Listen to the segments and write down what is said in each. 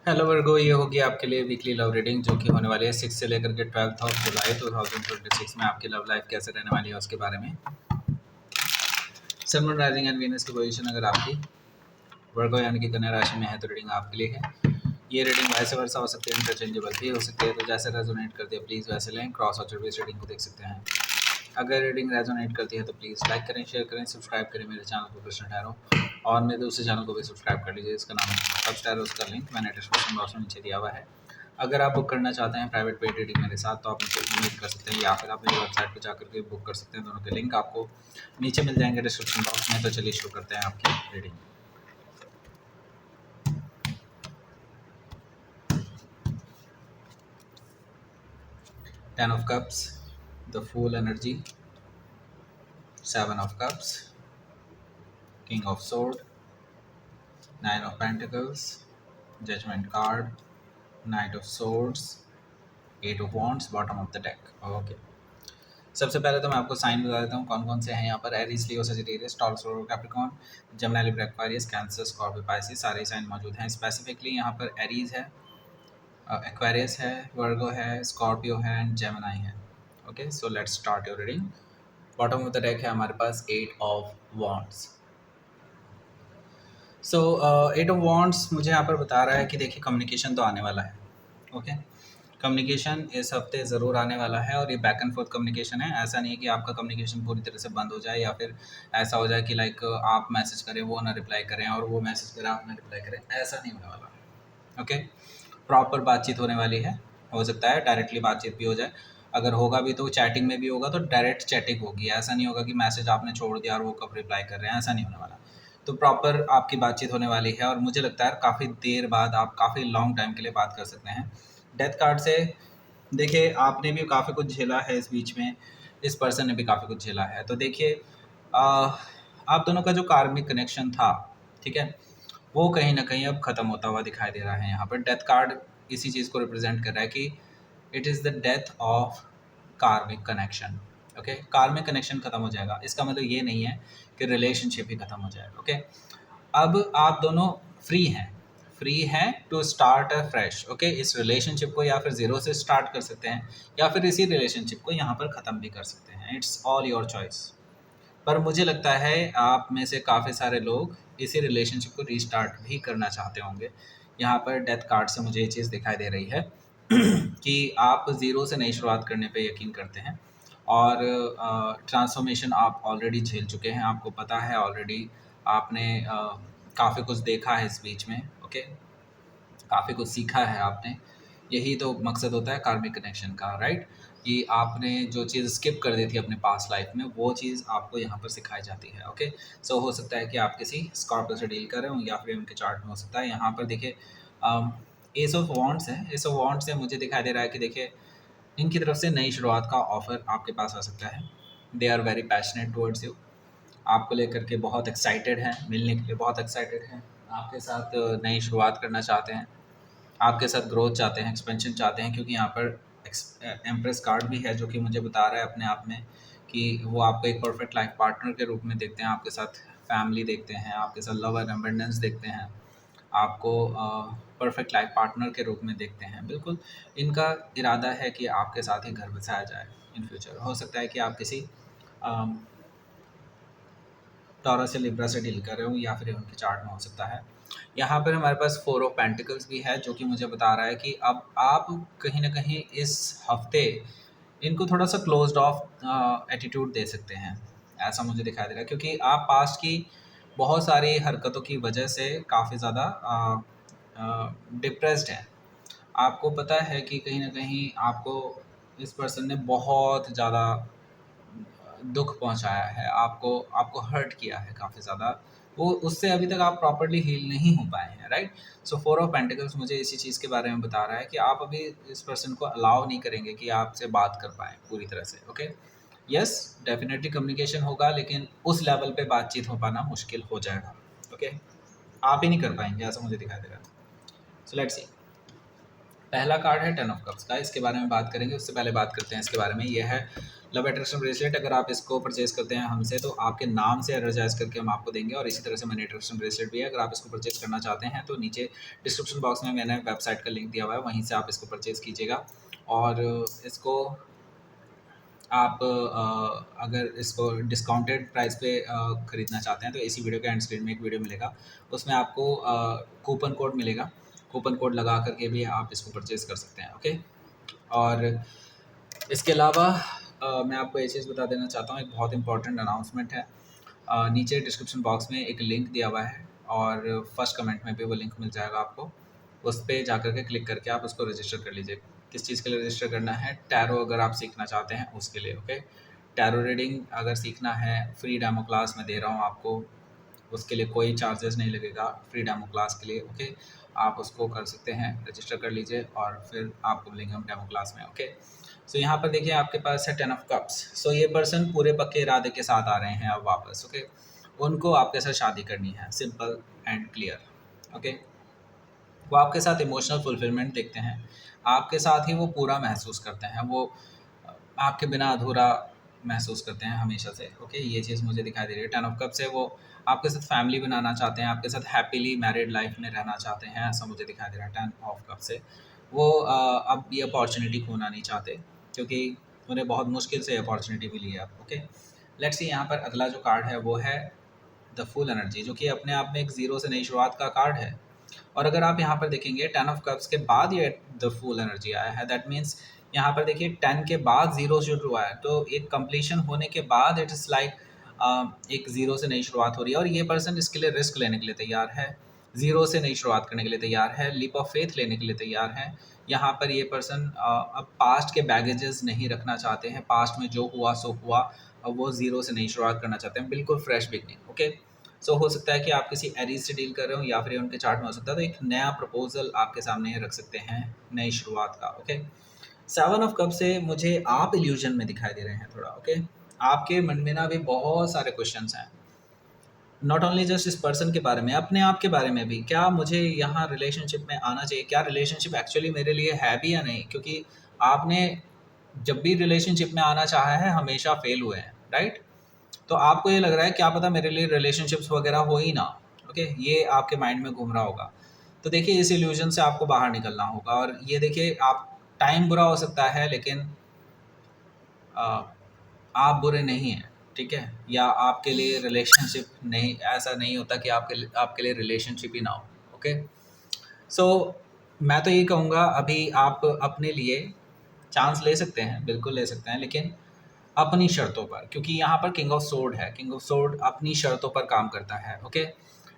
Hello वर्गो, ये होगी आपके लिए वीकली लव रीडिंग जो कि होने वाली है 6 से लेकर के 12 ऑफ जुलाई 2026 में। आपकी लव लाइफ कैसे रहने वाली है उसके बारे में। सन, मून, राइजिंग एंड वीनस की पोजीशन अगर आपकी वर्गो यानी कि कन्या राशि में है तो रीडिंग आपके लिए है। ये रीडिंग वैसे वर्षा हो सकती है, इंटरचेंजेबल भी हो सकती है, तो जैसे रेजोनेट करती है प्लीज़ वैसे लें। क्रॉस और बेस रीडिंग को देख सकते हैं। अगर रीडिंग रेजोनेट करती है तो प्लीज़ लाइक करें, शेयर करें, सब्सक्राइब करें मेरे चैनल को कृष्ण टैरो, और मेरे दूसरे चैनल को भी सब्सक्राइब कर लीजिए। इसका नाम है सब टैरो। उसका लिंक मैंने डिस्क्रिप्शन बॉक्स में नीचे दिया हुआ है। अगर आप बुक करना चाहते हैं प्राइवेट पेड रीडिंग मेरे साथ तो आप मुझे ईमेल कर सकते हैं या फिर आप मेरी वेबसाइट पर जाकर के बुक कर सकते हैं। दोनों के लिंक आपको नीचे मिल जाएंगे डिस्क्रिप्शन बॉक्स में। तो चलिए शुरू करते हैं आपकी reading. Ten of Cups, the Fool energy, Seven of Cups, King of Sword, Nine of Pentacles, Judgment card, Knight of Swords, Eight of Wands, bottom of the deck. Okay, सबसे पहले तो मैं आपको साइन बता देता हूँ कौन कौन से हैं यहाँ पर। Aries, Leo, Sagittarius, Taurus, Capricorn, Gemini, Libra, Aquarius, cancer, Scorpio, Pisces, सारे साइन मौजूद हैं। स्पेसिफिकली यहाँ पर एरीज है, एक्वेरियस है, वर्गो है, स्कॉर्पियो है एंड जेमिनी है। Okay, so let's start your reading. Bottom of the deck है हमारे पास eight of wands. So eight of wands मुझे यहाँ पर बता रहा है कि देखिए कम्युनिकेशन तो आने वाला है। ओके, कम्युनिकेशन इस हफ्ते ज़रूर आने वाला है और ये बैक एंड फोर्थ कम्युनिकेशन है। ऐसा नहीं है कि आपका कम्युनिकेशन पूरी तरह से बंद हो जाए या फिर ऐसा हो जाए कि लाइक आप मैसेज करें वो ना रिप्लाई करें और वो मैसेज करें आप ना रिप्लाई करें, ऐसा नहीं होने वाला। ओके, प्रॉपर बातचीत होने वाली है। हो सकता है डायरेक्टली बातचीत भी हो जाए, अगर होगा भी तो चैटिंग में भी होगा तो डायरेक्ट चैटिंग होगी। ऐसा नहीं होगा कि मैसेज आपने छोड़ दिया और वो कब रिप्लाई कर रहे हैं, ऐसा नहीं होने वाला। तो प्रॉपर आपकी बातचीत होने वाली है और मुझे लगता है काफ़ी देर बाद आप काफ़ी लॉन्ग टाइम के लिए बात कर सकते हैं। डेथ कार्ड से देखिए आपने भी काफ़ी कुछ झेला है इस बीच में, इस पर्सन ने भी काफ़ी कुछ झेला है। तो देखिए आप दोनों का जो कार्मिक कनेक्शन था, ठीक है, वो कहीं ना कहीं अब ख़त्म होता हुआ दिखाई दे रहा है। यहाँ पर डेथ कार्ड इसी चीज़ को रिप्रेजेंट कर रहा है कि it is the death of karmic connection. Okay, karmic connection ख़त्म हो जाएगा, इसका मतलब ये नहीं है कि रिलेशनशिप ही ख़त्म हो जाएगा। ओके, अब आप दोनों फ्री हैं to start a fresh. Okay, इस रिलेशनशिप को या फिर ज़ीरो से स्टार्ट कर सकते हैं या फिर इसी रिलेशनशिप को यहाँ पर ख़त्म भी कर सकते हैं। It's all your choice. पर मुझे लगता है आप में से काफ़ी सारे लोग इसी रिलेशनशिप को रीस्टार्ट भी करना चाहते होंगे। यहाँ पर डेथ कार्ड से मुझे ये चीज़ दिखाई दे रही है कि आप ज़ीरो से नई शुरुआत करने पे यकीन करते हैं और ट्रांसफॉर्मेशन आप ऑलरेडी झेल चुके हैं। आपको पता है ऑलरेडी, आपने काफ़ी कुछ देखा है इस बीच में। ओके, काफ़ी कुछ सीखा है आपने। यही तो मकसद होता है कार्मिक कनेक्शन का, राइट? कि आपने जो चीज़ स्किप कर दी थी अपने पास्ट लाइफ में वो चीज़ आपको यहाँ पर सिखाई जाती है। ओके, सो हो सकता है कि आप किसी स्कॉर्पियो से डील कर रहे हो या फिर उनके चार्ट में हो सकता है। यहाँ पर देखिए एस ऑफ वॉन्ड्स है। एस ऑफ वॉन्ड्स से मुझे दिखाई दे रहा है कि देखिए इनकी तरफ से नई शुरुआत का ऑफर आपके पास आ सकता है। They are very passionate towards you, आपको लेकर के बहुत एक्साइटेड हैं, मिलने के लिए बहुत एक्साइटेड हैं, आपके साथ नई शुरुआत करना चाहते हैं, आपके साथ ग्रोथ चाहते हैं, एक्सपेंशन चाहते हैं। क्योंकि यहाँ पर एम्प्रेस कार्ड भी है जो कि मुझे बता रहा है अपने आप में कि वो आपको एक परफेक्ट लाइफ पार्टनर के रूप में देखते हैं, आपके साथ फैमिली देखते हैं, आपके साथ लव एंड अबंडेंस देखते हैं, आपको परफेक्ट लाइफ पार्टनर के रूप में देखते हैं। बिल्कुल, इनका इरादा है कि आपके साथ ही घर बसाया जाए इन फ्यूचर। हो सकता है कि आप किसी टॉरस या लिब्रा से डील कर रहे हो या फिर उनके चार्ट में हो सकता है। यहाँ पर हमारे पास फोर ऑफ पेंटिकल्स भी है जो कि मुझे बता रहा है कि अब आप कहीं ना कहीं इस हफ्ते इनको थोड़ा सा क्लोज्ड ऑफ एटीट्यूड दे सकते हैं, ऐसा मुझे दिखाई दे रहा है। क्योंकि आप पास्ट की बहुत सारी हरकतों की वजह से काफ़ी ज़्यादा डिप्रेस्ड हैं। आपको पता है कि कहीं ना कहीं आपको इस पर्सन ने बहुत ज़्यादा दुख पहुंचाया है, आपको आपको हर्ट किया है काफ़ी ज़्यादा। वो उससे अभी तक आप प्रॉपर्ली हील नहीं हो पाए हैं, right? So four of pentacles मुझे इसी चीज़ के बारे में बता रहा है कि आप अभी इस पर्सन को अलाउ नहीं करेंगे कि आपसे बात कर पाएँ पूरी तरह से। ओके, यस, डेफिनेटली कम्युनिकेशन होगा लेकिन उस लेवल पे बातचीत हो पाना मुश्किल हो जाएगा। ओके, आप ही नहीं कर पाएंगे, ऐसा मुझे दिखाई दे रहा है। So let's see. पहला कार्ड है 10 ऑफ कप्स का, इसके बारे में बात करेंगे। उससे पहले बात करते हैं इसके बारे में। ये है लव अट्रैक्शन ब्रेसलेट। अगर आप इसको परचेज करते हैं हमसे तो आपके नाम से एनर्जाइज करके हम आपको देंगे, और इसी तरह से मनी अट्रैक्शन ब्रेसलेट भी है। अगर आप इसको परचेज करना चाहते हैं तो नीचे डिस्क्रिप्शन बॉक्स में मैंने वेबसाइट का लिंक दिया हुआ है, वहीं से आप इसको परचेज़ कीजिएगा। और इसको आप अगर इसको डिस्काउंटेड प्राइस पे ख़रीदना चाहते हैं तो इसी वीडियो के एंड स्क्रीन में एक वीडियो मिलेगा, उसमें आपको कूपन कोड मिलेगा। कूपन कोड लगा करके भी आप इसको परचेज़ कर सकते हैं। ओके, और इसके अलावा मैं आपको ये चीज़ बता देना चाहता हूँ, एक बहुत इंपॉर्टेंट अनाउंसमेंट है। नीचे डिस्क्रिप्शन बॉक्स में एक लिंक दिया हुआ है और फर्स्ट कमेंट में भी वो लिंक मिल जाएगा आपको। उस पे जा कर के क्लिक करके आप उसको रजिस्टर कर लीजिए। किस चीज़ के लिए रजिस्टर करना है? टैरो अगर आप सीखना चाहते हैं उसके लिए। ओके, टैरो रीडिंग अगर सीखना है, फ्री डेमो क्लास मैं दे रहा हूँ आपको, उसके लिए कोई चार्जेस नहीं लगेगा फ्री डेमो क्लास के लिए। ओके, आप उसको कर सकते हैं, रजिस्टर कर लीजिए और फिर आपको मिलेंगे हम डेमो क्लास में। ओके, सो यहाँ पर देखिए आपके पास है 10 ऑफ कप्स। सो ये पर्सन पूरे पक्के इरादे के साथ आ रहे हैं अब वापस। ओके, उनको आपके साथ शादी करनी है, सिंपल एंड क्लियर। ओके, वो आपके साथ इमोशनल फुलफिलमेंट देखते हैं, आपके साथ ही वो पूरा महसूस करते हैं, वो आपके बिना अधूरा महसूस करते हैं हमेशा से। ओके, ये चीज़ मुझे दिखाई दे रही है। 10 ऑफ कप्स है, वो आपके साथ फैमिली बनाना चाहते हैं, आपके साथ हैप्पीली मैरिड लाइफ में रहना चाहते हैं, ऐसा मुझे दिखाई दे रहा है 10 ऑफ कप्स से। वो अब ये अपॉर्चुनिटी खोना नहीं चाहते, क्योंकि उन्हें बहुत मुश्किल से अपॉर्चुनिटी मिली है अब। ओके, लेट्स सी यहाँ पर अगला जो कार्ड है वो है द फुल एनर्जी, जो कि अपने आप में एक ज़ीरो से नई शुरुआत का कार्ड है। और अगर आप यहाँ पर देखेंगे 10 ऑफ कप्स के बाद ये द फुल एनर्जी आया है, दैट मीन्स यहाँ पर देखिए 10 के बाद ज़ीरो शुरू हुआ है, तो एक कंप्लीशन होने के बाद इट इज़ लाइक एक ज़ीरो से नई शुरुआत हो रही है, और ये पर्सन इसके लिए रिस्क लेने के लिए तैयार है, ज़ीरो से नई शुरुआत करने के लिए तैयार है, लीप ऑफ फेथ लेने के लिए तैयार है। यहाँ पर ये पर्सन अब पास्ट के बैगेजेस नहीं रखना चाहते हैं, पास्ट में जो हुआ सो हुआ, अब वो ज़ीरो से नई शुरुआत करना चाहते हैं, बिल्कुल फ्रेश बिगनिंग। ओके, सो हो सकता है कि आप किसी एरीज से डील कर रहे हो, या फिर ये उनके चार्ट में हो सकता है, तो एक नया प्रपोजल आपके सामने रख सकते हैं नई शुरुआत का। ओके, 7 ऑफ कप से मुझे आप इल्यूजन में दिखाई दे रहे हैं थोड़ा। ओके, आपके मन में ना भी बहुत सारे क्वेश्चंस हैं, नॉट ओनली जस्ट इस पर्सन के बारे में, अपने आप के बारे में भी। क्या मुझे यहाँ रिलेशनशिप में आना चाहिए? क्या रिलेशनशिप एक्चुअली मेरे लिए है भी या नहीं? क्योंकि आपने जब भी रिलेशनशिप में आना चाहा है हमेशा फेल हुए हैं, राइट? तो आपको ये लग रहा है क्या पता मेरे लिए रिलेशनशिप्स वगैरह हो ही ना। ओके, ये आपके माइंड में घूम रहा होगा। तो देखिए इस इल्यूजन से आपको बाहर निकलना होगा, और ये देखिए आप, टाइम बुरा हो सकता है लेकिन आप बुरे नहीं हैं, ठीक है? या आपके लिए रिलेशनशिप नहीं, ऐसा नहीं होता कि आपके लिए रिलेशनशिप ही ना हो। ओके, सो मैं तो ये कहूँगा अभी आप अपने लिए चांस ले सकते हैं, बिल्कुल ले सकते हैं, लेकिन अपनी शर्तों पर, क्योंकि यहाँ पर किंग ऑफ सोर्ड है। किंग ऑफ सोर्ड अपनी शर्तों पर काम करता है। ओके,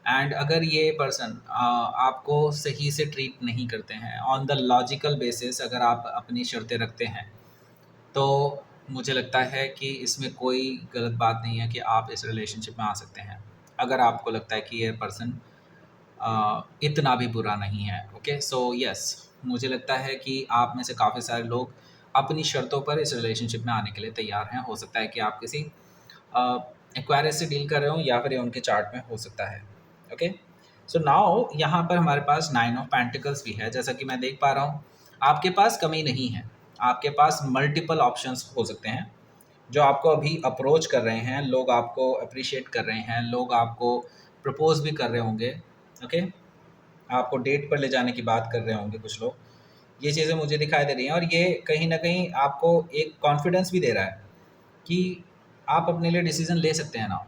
एंड अगर ये पर्सन आपको सही से ट्रीट नहीं करते हैं ऑन द लॉजिकल बेसिस, अगर आप अपनी शर्तें रखते हैं, तो मुझे लगता है कि इसमें कोई गलत बात नहीं है कि आप इस रिलेशनशिप में आ सकते हैं, अगर आपको लगता है कि ये पर्सन इतना भी बुरा नहीं है। ओके, सो यस, मुझे लगता है कि आप में से काफ़ी सारे लोग अपनी शर्तों पर इस रिलेशनशिप में आने के लिए तैयार हैं। हो सकता है कि आप किसी एक्वायरियस से डील कर रहे हो, या फिर ये उनके चार्ट में हो सकता है। ओके, सो नाउ यहाँ पर हमारे पास 9 ऑफ पेंटिकल्स भी है। जैसा कि मैं देख पा रहा हूँ आपके पास कमी नहीं है, आपके पास मल्टीपल ऑप्शंस हो सकते हैं जो आपको अभी अप्रोच कर रहे हैं, लोग आपको अप्रिशिएट कर रहे हैं, लोग आपको प्रपोज भी कर रहे होंगे। ओके, आपको डेट पर ले जाने की बात कर रहे होंगे कुछ लोग। ये चीज़ें मुझे दिखाई दे रही हैं, और ये कहीं न कहीं आपको एक कॉन्फिडेंस भी दे रहा है कि आप अपने लिए डिसीज़न ले सकते हैं नाउ।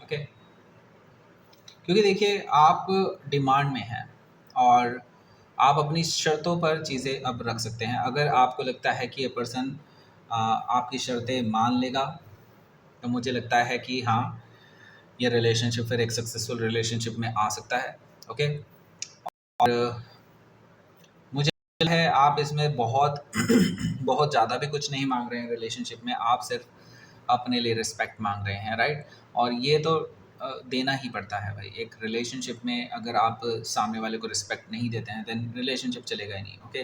ओके, क्योंकि देखिए आप डिमांड में हैं, और आप अपनी शर्तों पर चीज़ें अब रख सकते हैं। अगर आपको लगता है कि ये पर्सन आपकी शर्तें मान लेगा, तो मुझे लगता है कि हाँ, ये रिलेशनशिप फिर एक सक्सेसफुल रिलेशनशिप में आ सकता है। ओके, और मुझे है आप इसमें बहुत बहुत ज़्यादा भी कुछ नहीं मांग रहे हैं रिलेशनशिप में, आप सिर्फ अपने लिए रिस्पेक्ट मांग रहे हैं, राइट? और ये तो देना ही पड़ता है भाई। एक रिलेशनशिप में अगर आप सामने वाले को रिस्पेक्ट नहीं देते हैं देन रिलेशनशिप चलेगा ही नहीं। ओके,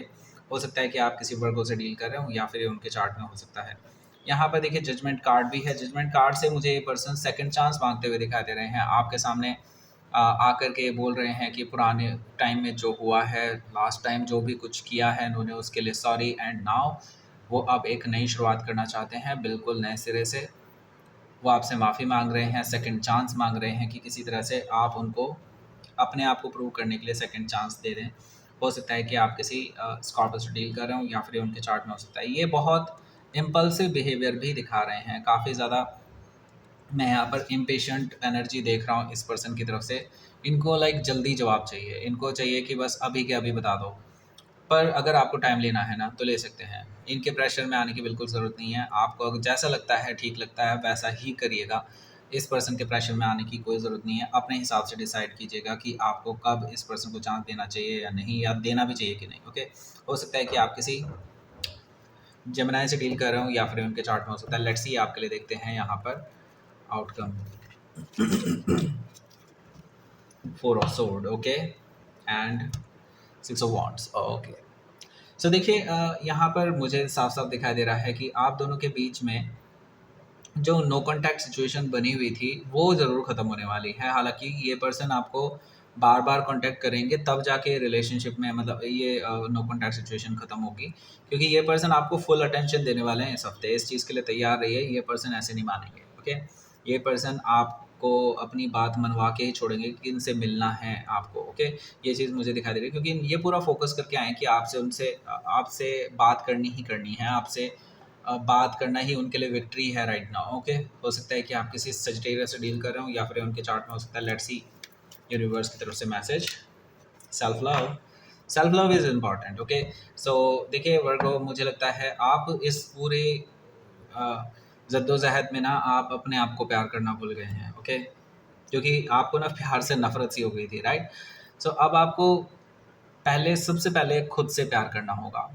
हो सकता है कि आप किसी वर्गों से डील कर रहे हो, या फिर ये उनके चार्ट में हो सकता है। यहाँ पर देखिए जजमेंट कार्ड भी है। जजमेंट कार्ड से मुझे ये पर्सन सेकंड चांस मांगते हुए दिखाई दे रहे हैं आपके सामने। आकर के बोल रहे हैं कि पुराने टाइम में जो हुआ है, लास्ट टाइम जो भी कुछ किया है इन्होंने उसके लिए सॉरी, एंड नाउ वो अब एक नई शुरुआत करना चाहते हैं बिल्कुल नए सिरे से। वो आपसे माफ़ी मांग रहे हैं, सेकंड चांस मांग रहे हैं कि किसी तरह से आप उनको अपने आप को प्रूव करने के लिए सेकंड चांस दे दें। हो सकता है कि आप किसी स्कॉर्पियो से डील कर रहे हो या फिर उनके चार्ट में हो सकता है। ये बहुत इम्पल्सिव बिहेवियर भी दिखा रहे हैं, काफ़ी ज़्यादा मैं यहाँ पर इम्पेशेंट एनर्जी देख रहा हूँ इस पर्सन की तरफ से। इनको लाइक जल्दी जवाब चाहिए, इनको चाहिए कि बस अभी के अभी बता दो। पर अगर आपको टाइम लेना है ना तो ले सकते हैं, इनके प्रेशर में आने की बिल्कुल ज़रूरत नहीं है। आपको अगर जैसा लगता है ठीक लगता है वैसा ही करिएगा। इस पर्सन के प्रेशर में आने की कोई ज़रूरत नहीं है। अपने हिसाब से डिसाइड कीजिएगा कि आपको कब इस पर्सन को चांस देना चाहिए या नहीं, या देना भी चाहिए कि नहीं। ओके, हो सकता है कि आप किसी जेमिनी से डील कर रहे हो या फिर उनके चार्ट में हो सकता है। लेट्स सी आपके लिए देखते हैं यहाँ पर outcome. 4 of sword, okay, and 6 of wands, okay. So देखिए यहाँ पर मुझे साफ साफ दिखाई दे रहा है कि आप दोनों के बीच में जो नो कॉन्टैक्ट सिचुएशन बनी हुई थी वो ज़रूर ख़त्म होने वाली है। हालांकि ये पर्सन आपको बार बार कांटेक्ट करेंगे तब जाके रिलेशनशिप में मतलब ये नो कॉन्टैक्ट सिचुएशन ख़त्म होगी, क्योंकि ये पर्सन आपको फुल अटेंशन देने वाले हैं इस हफ्ते। इस चीज़ के लिए तैयार रहिए, ये पर्सन ऐसे नहीं मानेंगे। ओके, ये पर्सन आपको अपनी बात मनवा के ही छोड़ेंगे कि इनसे मिलना है आपको। ओके, ये चीज़ मुझे दिखाई दे रही है क्योंकि ये पूरा फोकस करके आए कि आपसे आपसे बात करनी ही करनी है, आपसे बात करना ही उनके लिए विक्ट्री है राइट नाउ। ओके, हो सकता है कि आप किसी सजिटेरियस से डील कर रहे हो या फिर उनके चार्ट में हो सकता है। लेट्स सी यूनिवर्स की तरफ से message. Self love is important. Okay, so देखिए वर्गो, मुझे लगता है आप इस पूरे जद्दोजहद में ना आप अपने आप को प्यार करना भूल गए हैं। ओके, क्योंकि आपको ना प्यार से नफरत सी हो गई थी, राइट। सो अब आपको सबसे पहले खुद से प्यार करना होगा,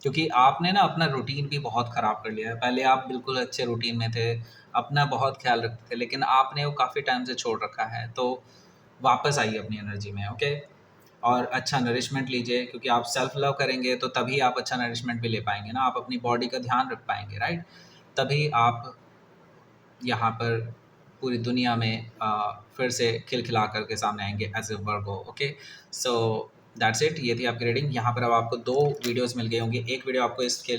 क्योंकि आपने ना अपना रूटीन भी बहुत ख़राब कर लिया है। पहले आप बिल्कुल अच्छे रूटीन में थे, अपना बहुत ख्याल रखते थे, लेकिन आपने वो काफ़ी टाइम से छोड़ रखा है। तो वापस आइए अपनी एनर्जी में। ओके, और अच्छा नरिशमेंट लीजिए, क्योंकि आप सेल्फ लव करेंगे तो तभी आप अच्छा नरिशमेंट भी ले पाएंगे ना, आप अपनी बॉडी का ध्यान रख पाएंगे, राइट। तभी आप यहाँ पर पूरी दुनिया में फिर से खिलखिला करके सामने आएंगे as a Virgo. Okay, so that's it. ये थी आपकी रीडिंग। यहाँ पर अब आपको 2 वीडियोस मिल गई होंगी। एक वीडियो आपको इसके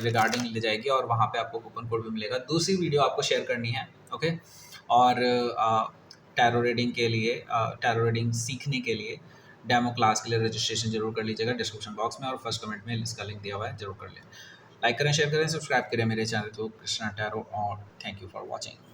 रिगार्डिंग ले जाएगी और वहाँ पे आपको कूपन कोड भी मिलेगा। दूसरी वीडियो आपको शेयर करनी है। ओके, और टैरो रीडिंग के लिए, टैरो रीडिंग सीखने के लिए डेमो क्लास के लिए रजिस्ट्रेशन जरूर कर लीजिएगा डिस्क्रिप्शन बॉक्स में, और फर्स्ट कमेंट में इसका लिंक दिया हुआ है, जरूर कर लें। लाइक करें, शेयर करें, सब्सक्राइब करें मेरे चैनल को कृष्णा टैरो, और थैंक यू फॉर वॉचिंग।